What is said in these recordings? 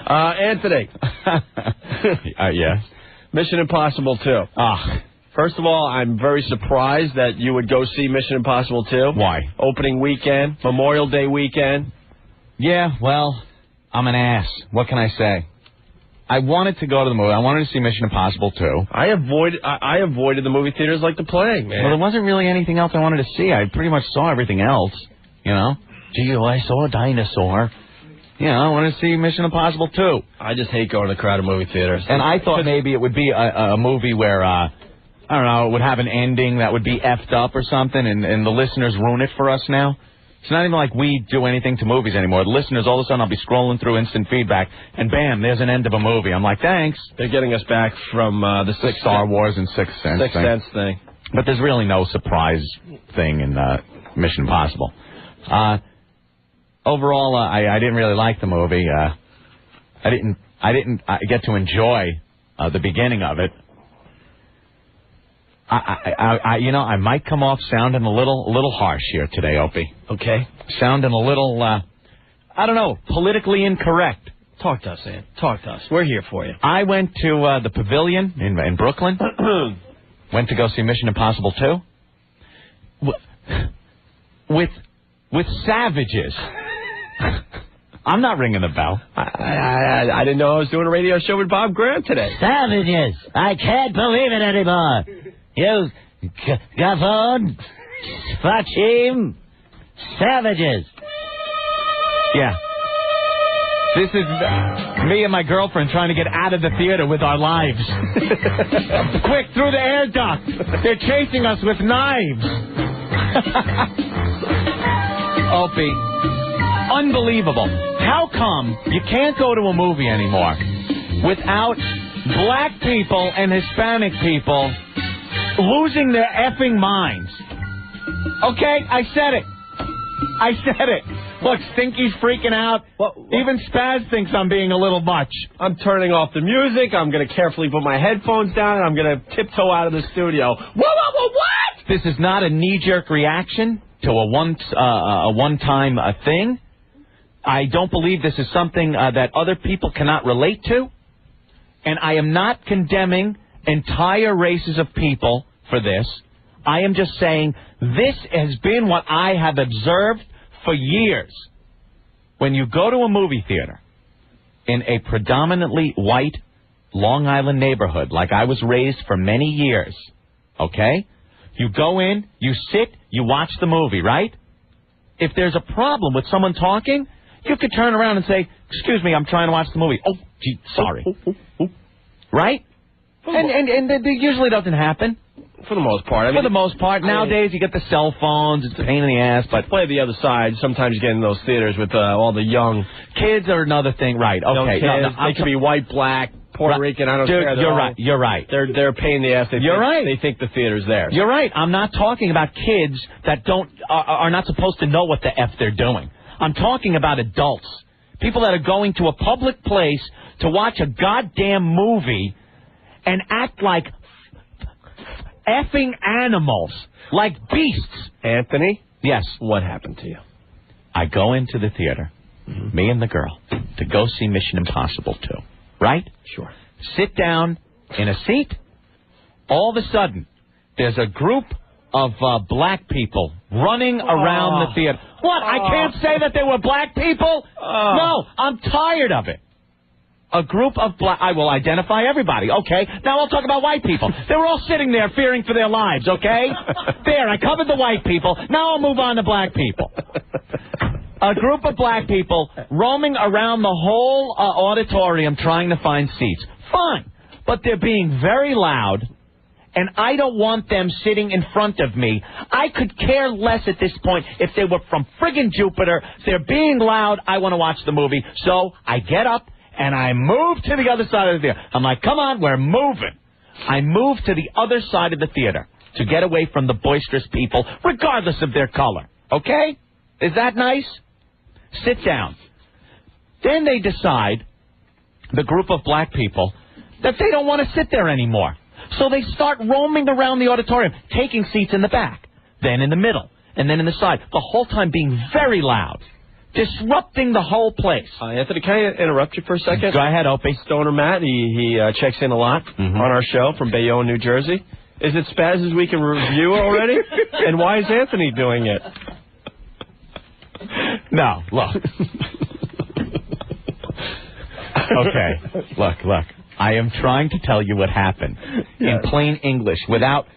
Anthony. Yes. Mission Impossible 2. First of all, I'm very surprised that you would go see Mission Impossible 2. Why? Opening weekend, Memorial Day weekend. Yeah, well, I'm an ass. What can I say? I wanted to go to the movie. I wanted to see Mission Impossible 2. I avoided the movie theaters like the plague, man. Well, there wasn't really anything else I wanted to see. I pretty much saw everything else, you know. Gee, I saw a dinosaur. You know, I wanted to see Mission Impossible 2. I just hate going to crowded movie theaters. And I thought maybe it would be a movie where, I don't know, it would have an ending that would be effed up or something, and the listeners ruin it for us now. It's not even like we do anything to movies anymore. The listeners, all of a sudden, I'll be scrolling through instant feedback, and bam, there's an end of a movie. I'm like, thanks. They're getting us back from the Star Wars and Sixth Sense thing. But there's really no surprise thing in Mission Impossible. Overall, I didn't really like the movie. I didn't get to enjoy the beginning of it. I might come off sounding a little harsh here today, Opie. Okay. Sounding a little, I don't know, politically incorrect. Talk to us, Ann. Talk to us. We're here for you. I went to the Pavilion in Brooklyn. Went to go see Mission Impossible 2. With savages. I'm not ringing the bell. I didn't know I was doing a radio show with Bob Grant today. Savages. I can't believe it anymore. You Gavon, Fachim, savages. Yeah. This is me and my girlfriend trying to get out of the theater with our lives. Quick, through the air duct. They're chasing us with knives. Opie, unbelievable. How come you can't go to a movie anymore without black people and Hispanic people losing their effing minds? Okay, I said it. Look, Stinky's freaking out. Even Spaz thinks I'm being a little much. I'm turning off the music. I'm going to carefully put my headphones down, and I'm going to tiptoe out of the studio. What? This is not a knee-jerk reaction to a one-time thing. I don't believe this is something that other people cannot relate to. And I am not condemning entire races of people for this. I am just saying this has been what I have observed for years. When you go to a movie theater in a predominantly white Long Island neighborhood, like I was raised for many years, okay? You go in, you sit, you watch the movie, right? If there's a problem with someone talking, you could turn around and say, excuse me, I'm trying to watch the movie. Oh, gee, sorry. Right? And it usually doesn't happen. For the most part. For the most part. Nowadays, you get the cell phones. It's a pain in the ass. But play the other side. Sometimes you get in those theaters with all the young kids are another thing. Right. Okay. Kids, they could be white, black, Puerto Rican. I don't care. You're right. They're a pain in the ass. They think the theater's theirs. You're right. I'm not talking about kids that are not supposed to know what the F they're doing. I'm talking about adults. People that are going to a public place to watch a goddamn movie and act like effing animals, like beasts. Anthony? Yes. What happened to you? I go into the theater, me and the girl, to go see Mission Impossible 2. Right? Sure. Sit down in a seat. All of a sudden, there's a group of black people running around the theater. What? I can't say that they were black people? No, I'm tired of it. A group of I will identify everybody, okay? Now I'll talk about white people. They were all sitting there fearing for their lives, okay? There, I covered the white people. Now I'll move on to black people. A group of black people roaming around the whole auditorium trying to find seats. Fine, but they're being very loud, and I don't want them sitting in front of me. I could care less at this point if they were from friggin' Jupiter. They're being loud. I want to watch the movie. So I get up, and I move to the other side of the theater. I'm like, come on, we're moving. I move to the other side of the theater to get away from the boisterous people, regardless of their color. Okay? Is that nice? Sit down. Then they decide, the group of black people, that they don't want to sit there anymore. So they start roaming around the auditorium, taking seats in the back, then in the middle, and then in the side, the whole time being very loud. disrupting the whole place. Anthony, can I interrupt you for a second? Go ahead, Opie. Stoner Matt, he checks in a lot on our show from Bayonne, New Jersey. Is it Spaz's Week in Review already? And why is Anthony doing it? No, look. Okay, look. I am trying to tell you what happened in plain English without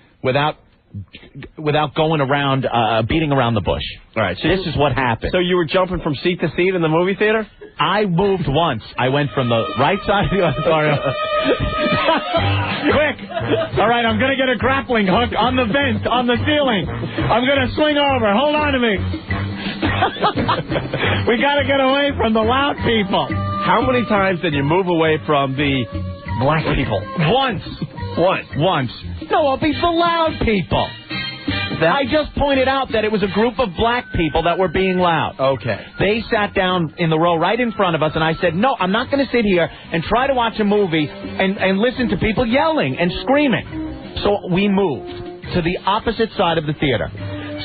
going around beating around the bush. All right, so this is what happened. So you were jumping from seat to seat in the movie theater? I moved once. I went from the right side of the auditorium. Quick! All right, I'm going to get a grappling hook on the vent, on the ceiling. I'm going to swing over. Hold on to me. We got to get away from the loud people. How many times did you move away from the black people? Once. No, I'll be the loud people. I just pointed out that it was a group of black people that were being loud. Okay. They sat down in the row right in front of us, and I said, no, I'm not going to sit here and try to watch a movie and listen to people yelling and screaming. So we moved to the opposite side of the theater.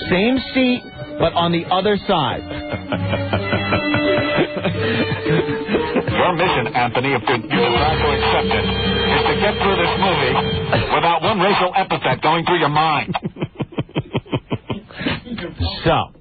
Same seat, but on the other side. Your mission, Anthony, if you decide to accept it, is to get through this movie without one racial epithet going through your mind. So.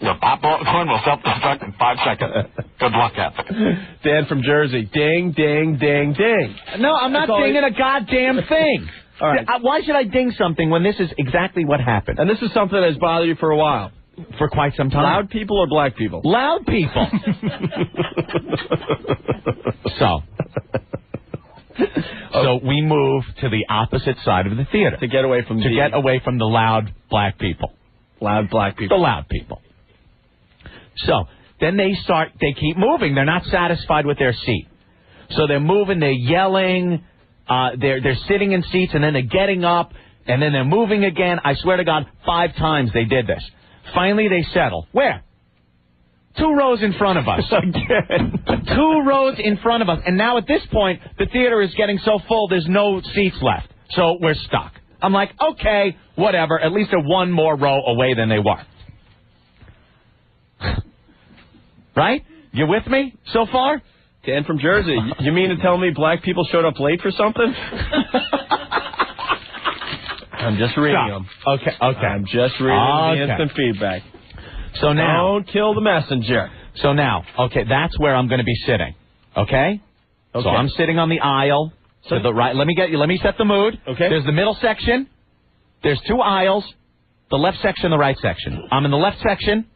Your popcorn will self-destruct in 5 seconds. Good luck, Anthony. Dan from Jersey. Ding, ding, ding, ding. No, I'm not dinging a goddamn thing. All right. Why should I ding something when this is exactly what happened? And this is something that has bothered you for a while. For quite some time. Loud people or black people? Loud people. So we moved to the opposite side of the theater. To get away from the loud black people. Loud black people. The loud people. So then they keep moving. They're not satisfied with their seat. So they're moving, they're yelling, they're sitting in seats, and then they're getting up, and then they're moving again. I swear to God, 5 times they did this. Finally, they settle. Where? 2 rows in front of us. Again. 2 rows in front of us. And now at this point, the theater is getting so full, there's no seats left. So we're stuck. I'm like, okay, whatever. At least they're 1 more row away than they were. Right? You with me so far? Dan from Jersey. You mean to tell me black people showed up late for something? I'm just reading them. Okay. I'm just reading the instant feedback. So now, don't kill the messenger. So now, okay, that's where I'm going to be sitting. Okay? So I'm sitting on the aisle to the right. Let me set the mood. Okay. There's the middle section. There's 2 aisles. The left section, the right section. I'm in the left section.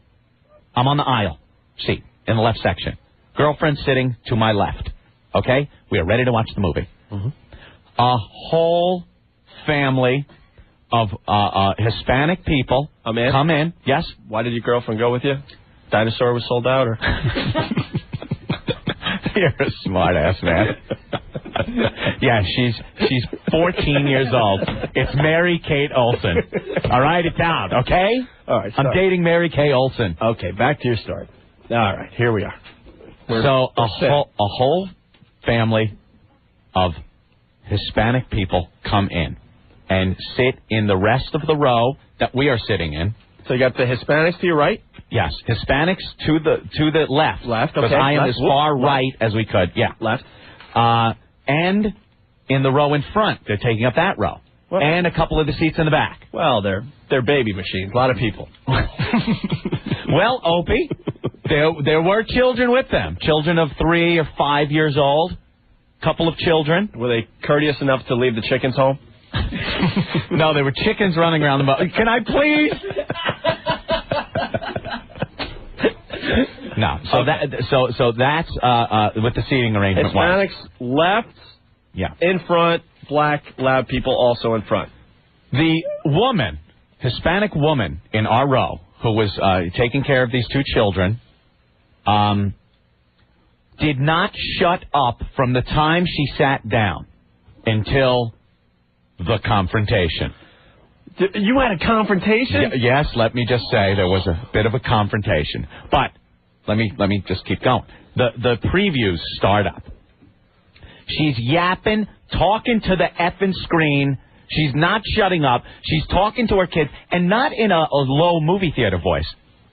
I'm on the aisle seat in the left section. Girlfriend sitting to my left. Okay? We are ready to watch the movie. Mm-hmm. A whole family of Hispanic people come in. Yes? Why did your girlfriend go with you? Dinosaur was sold out, or? You're a smart-ass, man. Yeah, she's 14 years old. It's Mary Kate Olsen. All right, it's out, okay? All right. I'm dating Mary Kay Olsen. Okay, back to your story. All right, here we are. So a whole family of Hispanic people come in and sit in the rest of the row that we are sitting in. So you got the Hispanics to your right? Yes, Hispanics to the left. Left, okay. Because I am as far right as we could. Yeah. Left. And in the row in front, they're taking up that row. Well, and a couple of the seats in the back. Well, they're baby machines. A lot of people. Well, Opie, there were children with them. Children of 3 or 5 years old. Couple of children. Were they courteous enough to leave the chickens home? No, there were chickens running around the boat. Can I please? No. So so that's what the seating arrangement Hispanics left. Yeah. In front. Black loud people also in front. The woman, Hispanic woman in our row, who was taking care of these 2 children, did not shut up from the time she sat down until the confrontation. You had a confrontation? Yes, let me just say there was a bit of a confrontation. But let me just keep going. The previews start up. She's yapping, talking to the effing screen. She's not shutting up. She's talking to her kids, and not in a low movie theater voice.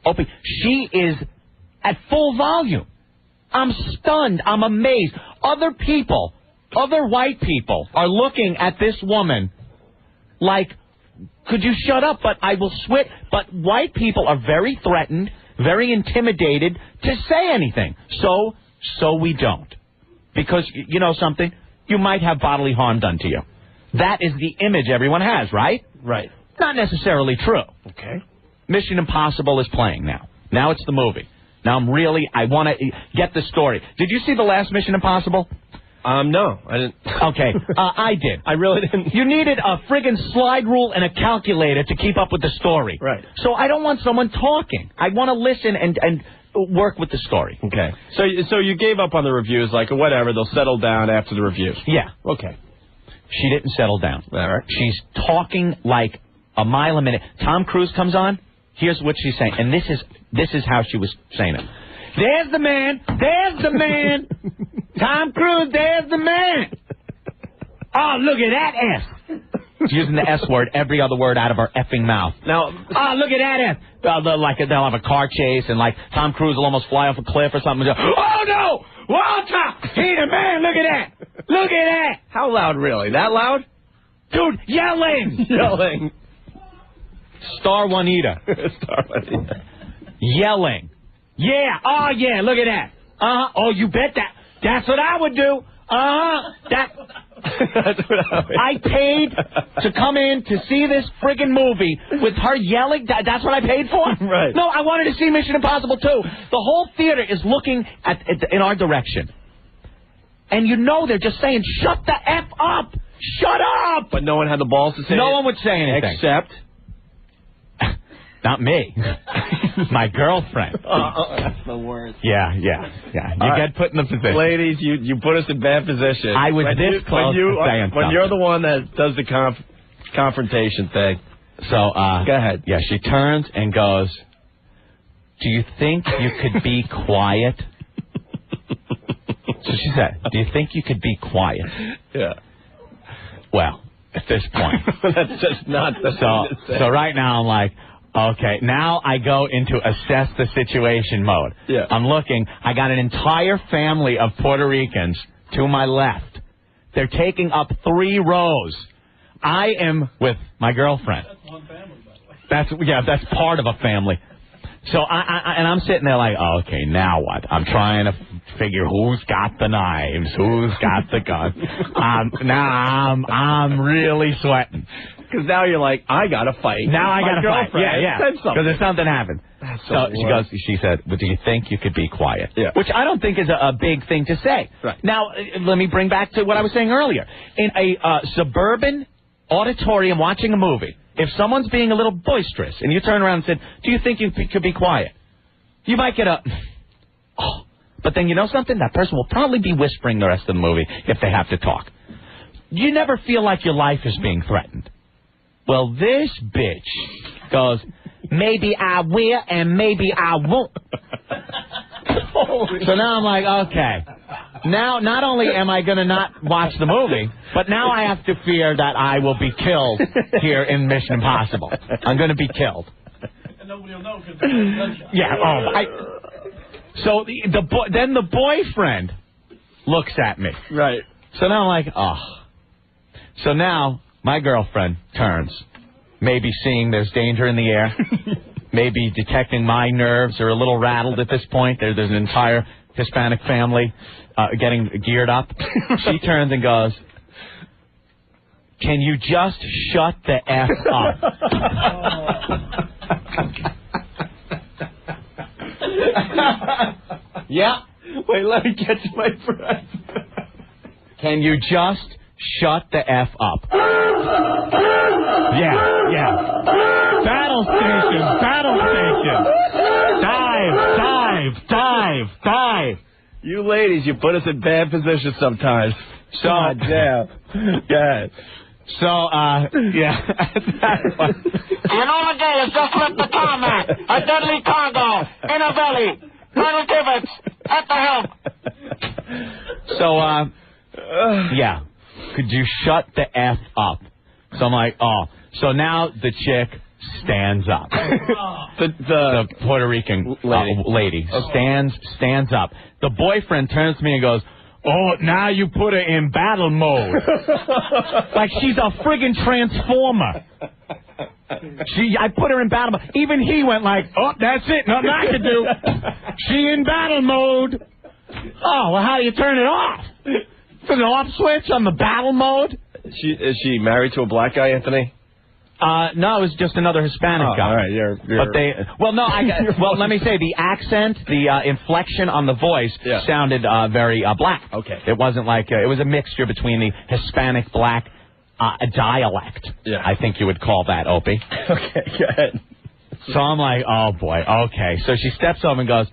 Opie, she is at full volume. I'm stunned. I'm amazed. Other people, other white people are looking at this woman like, could you shut up? But I will switch. But white people are very threatened, very intimidated to say anything. So we don't. Because, you know something? You might have bodily harm done to you. That is the image everyone has, right? Right. Not necessarily true. Okay. Mission Impossible is playing now. Now it's the movie. Now I want to get the story. Did you see the last Mission Impossible? No, I didn't. Okay, I did. I really didn't. You needed a friggin' slide rule and a calculator to keep up with the story. Right. So I don't want someone talking. I want to listen and work with the story. Okay. So you gave up on the reviews, like, whatever, they'll settle down after the reviews. Yeah. Okay. She didn't settle down. All right. She's talking like a mile a minute. Tom Cruise comes on. Here's what she's saying, and this is how she was saying it. There's the man. There's the man. Tom Cruise, there's the man. Oh, look at that S. She's using the S word, every other word out of her effing mouth. Now, look at that S. They'll have a car chase, and like Tom Cruise will almost fly off a cliff or something. Oh no, Walter, he's the man. Look at that. Look at that. how loud, really? That loud? Dude, yelling. Yelling. Star Juanita. Star Juanita. Yelling. Yeah. Oh, yeah. Look at that. Oh, you bet that. That's what I would do. That. That's what I paid to come in to see this friggin' movie with her yelling. That's what I paid for? Right. No, I wanted to see Mission Impossible 2. The whole theater is looking in our direction. And you know they're just saying, shut the F up. Shut up. But no one had the balls to say No it. one would say anything. Except? Not me. My girlfriend. That's the worst. Yeah. You get put in the position. Ladies, you put us in bad position. I was this close to saying when you're the one that does the confrontation thing. So, go ahead. Yeah, she turns and goes, do you think you could be quiet? So she said, do you think you could be quiet? Yeah. Well, at this point. That's just not the thing to say. So right now I'm like, okay, now I go into assess the situation mode. Yeah. I'm looking. I got an entire family of Puerto Ricans to my left. They're taking up 3 rows. I am with my girlfriend. That's one family, by the way. That's part of a family. So I'm sitting there like, oh, okay, now what? I'm trying to figure who's got the knives, who's got the gun. Now I'm really sweating. Because now you're like, I got to fight. Now I got to fight. Yeah. Because there's something happened. So she said, well, do you think you could be quiet? Yeah. Which I don't think is a big thing to say. Right. Now, let me bring back to what I was saying earlier. In a suburban auditorium watching a movie, if someone's being a little boisterous and you turn around and said, do you think you could be quiet? You might get but then you know something? That person will probably be whispering the rest of the movie if they have to talk. You never feel like your life is being threatened. Well, this bitch goes, maybe I will and maybe I won't. So now I'm like, okay. Now, not only am I going to not watch the movie, but now I have to fear that I will be killed here in Mission Impossible. I'm going to be killed. And nobody will know because Yeah. So then the boyfriend looks at me. Right. So now I'm like, So now my girlfriend turns, maybe seeing there's danger in the air, maybe detecting my nerves are a little rattled at this point. There's an entire Hispanic family getting geared up. She turns and goes, can you just shut the F up? Yeah. Wait, let me get to my breath. Can you just shut the F up? Yeah. Battle station. Dive. You ladies, you put us in bad positions sometimes. So, God damn. Yeah. So, yeah. Enola Gay has just left the tarmac. A deadly cargo in a belly. Colonel Tibbets at the helm. So, yeah. Could you shut the F up? So I'm like, So now the chick stands up. The Puerto Rican lady stands up. The boyfriend turns to me and goes, "Oh, now you put her in battle mode." Like she's a friggin' transformer. I put her in battle mode. Even he went like, "Oh, that's it. Nothing I can do. She in battle mode." Oh, well, how do you turn it off? There's an off switch on the battle mode? Is she married to a black guy, Anthony? No, it was just another Hispanic guy. All right, you're well, let me say the accent, the inflection on the voice sounded very black. Okay. It wasn't like it was a mixture between the Hispanic black dialect. Yeah. I think you would call that, Opie. Okay, go ahead. So I'm like, oh boy, okay. So she steps over and goes,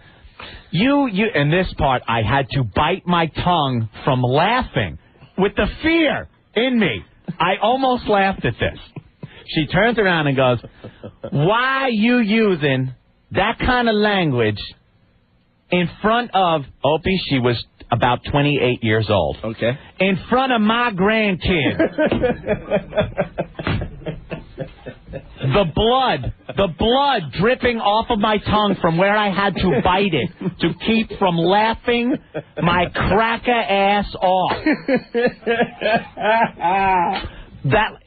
you. In this part, I had to bite my tongue from laughing with the fear in me. I almost laughed at this. She turns around and goes, "Why you using that kind of language in front of," Opie, she was about 28 years old. Okay. "In front of my grandkids." The blood dripping off of my tongue from where I had to bite it to keep from laughing my cracker ass off.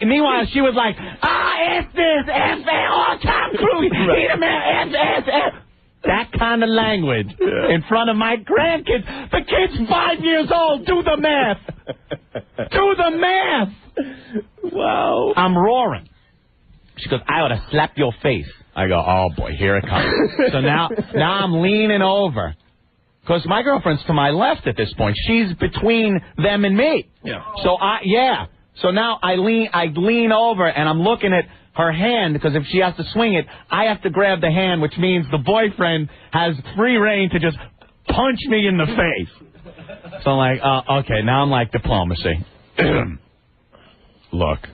Meanwhile, she was like, F this, F that, all Tom Cruise, he the man, F. That kind of language in front of my grandkids. The kid's 5 years old. Do the math. Do the math. Wow. I'm roaring. She goes, "I ought to slap your face." I go, "Oh boy, here it comes." So now I'm leaning over. Because my girlfriend's to my left at this point. She's between them and me. Yeah. So So now I lean over and I'm looking at her hand because if she has to swing it, I have to grab the hand, which means the boyfriend has free reign to just punch me in the face. So I'm like, okay, now I'm like diplomacy. Look,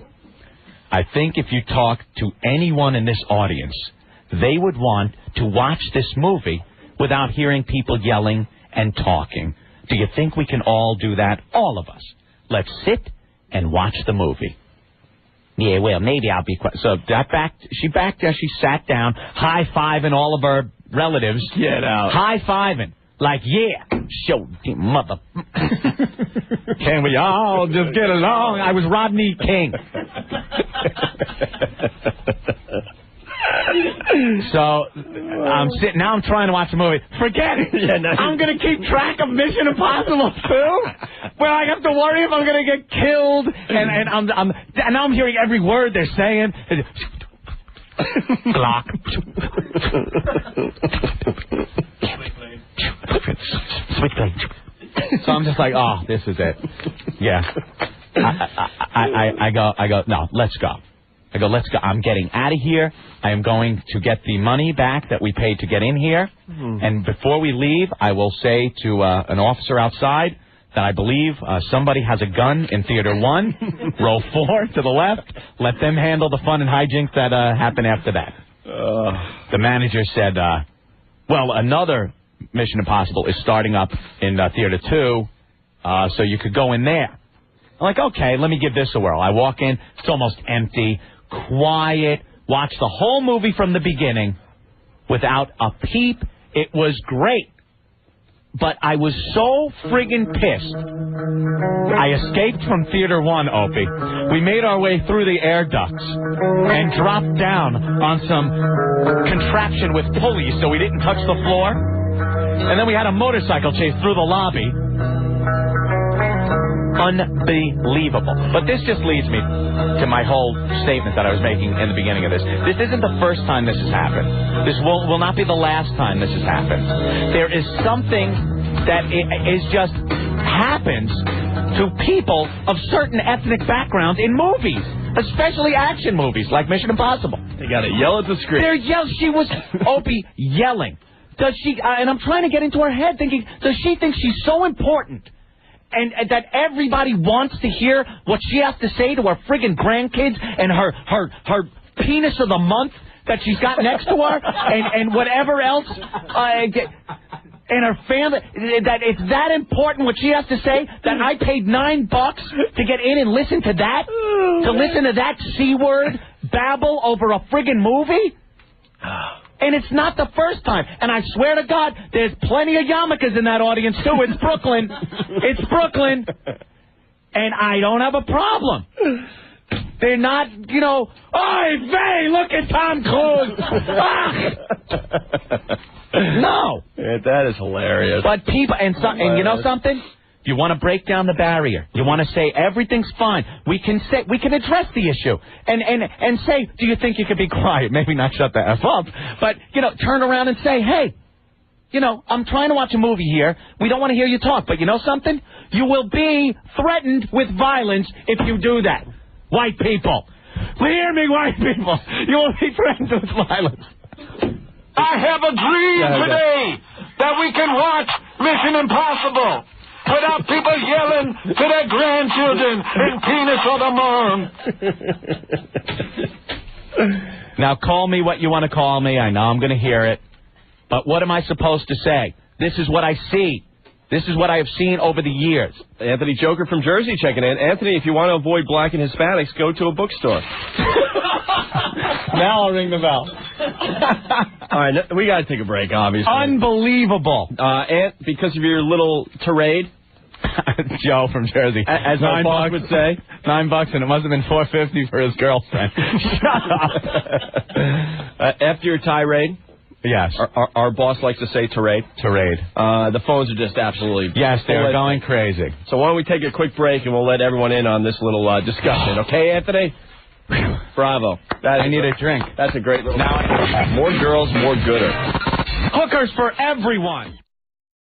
I think if you talk to anyone in this audience, they would want to watch this movie without hearing people yelling and talking. Do you think we can all do that? All of us. Let's sit and watch the movie. Yeah, well, maybe I'll be quiet. So she backed there, she sat down, high-fiving all of her relatives. Get out. High-fiving. Like, yeah, show mother. Can we all just get along? I was Rodney King. So I'm sitting now. I'm trying to watch the movie. Forget it. I'm gonna keep track of Mission Impossible 2. Well, I have to worry if I'm gonna get killed. And now I'm hearing every word they're saying. Glock. Switchblade. So I'm just like, oh, this is it. Yeah. I go. No, let's go. I go, let's go. I'm getting out of here. I am going to get the money back that we paid to get in here. Mm-hmm. And before we leave, I will say to an officer outside that I believe somebody has a gun in Theater 1. Row 4 to the left. Let them handle the fun and hijinks that happen after that. The manager said, well, another Mission Impossible is starting up in Theater 2, so you could go in there. I'm like, okay, let me give this a whirl. I walk in. It's almost empty. Quiet, watch the whole movie from the beginning without a peep. It was great. But I was so friggin' pissed. I escaped from Theater 1, Opie. We made our way through the air ducts and dropped down on some contraption with pulleys so we didn't touch the floor. And then we had a motorcycle chase through the lobby. Unbelievable. But this just leads me to my whole statement that I was making in the beginning of this. This isn't the first time this has happened. This will not be the last time this has happened. There is something that is just happens to people of certain ethnic backgrounds in movies, especially action movies like Mission Impossible. They gotta yell at the screen. She was, Opie, yelling. Does she, and I'm trying to get into her head thinking, does she think she's so important? And that everybody wants to hear what she has to say to her friggin' grandkids and her penis of the month that she's got next to her and whatever else and her family, that it's that important what she has to say that I paid $9 to get in and listen to that? To listen to that C word babble over a friggin' movie? And it's not the first time. And I swear to God, there's plenty of yarmulkes in that audience, too. It's Brooklyn. It's Brooklyn. And I don't have a problem. They're not, you know, "Oy vey, look at Tom Cruise." No. Yeah, that is hilarious. But people, and you know something? You want to break down the barrier. You want to say everything's fine. We can address the issue and say, do you think you could be quiet? Maybe not shut the F up, but, you know, turn around and say, hey, you know, I'm trying to watch a movie here. We don't want to hear you talk, but you know something? You will be threatened with violence if you do that. White people. Hear me, white people. You will be threatened with violence. I have a dream today that we can watch Mission Impossible without people yelling to their grandchildren and penis of the moon. Now call me what you want to call me. I know I'm going to hear it. But what am I supposed to say? This is what I see. This is what I have seen over the years. Anthony Joker from Jersey checking in. Anthony, if you want to avoid black and Hispanics, go to a bookstore. Now I'll ring the bell. All right, we got to take a break, obviously. Unbelievable. Because of your little tirade. Joe from Jersey. As our boss would say. $9, and it must have been $4.50 for his girlfriend. Shut up. After your tirade. Yes. Our boss likes to say tirade. Tirade. The phones are just absolutely... Yes, they're going crazy. So why don't we take a quick break and we'll let everyone in on this little discussion. Okay, Anthony? Bravo. I need a drink. That's a great little... Now more girls, more gooder. Hookers for everyone.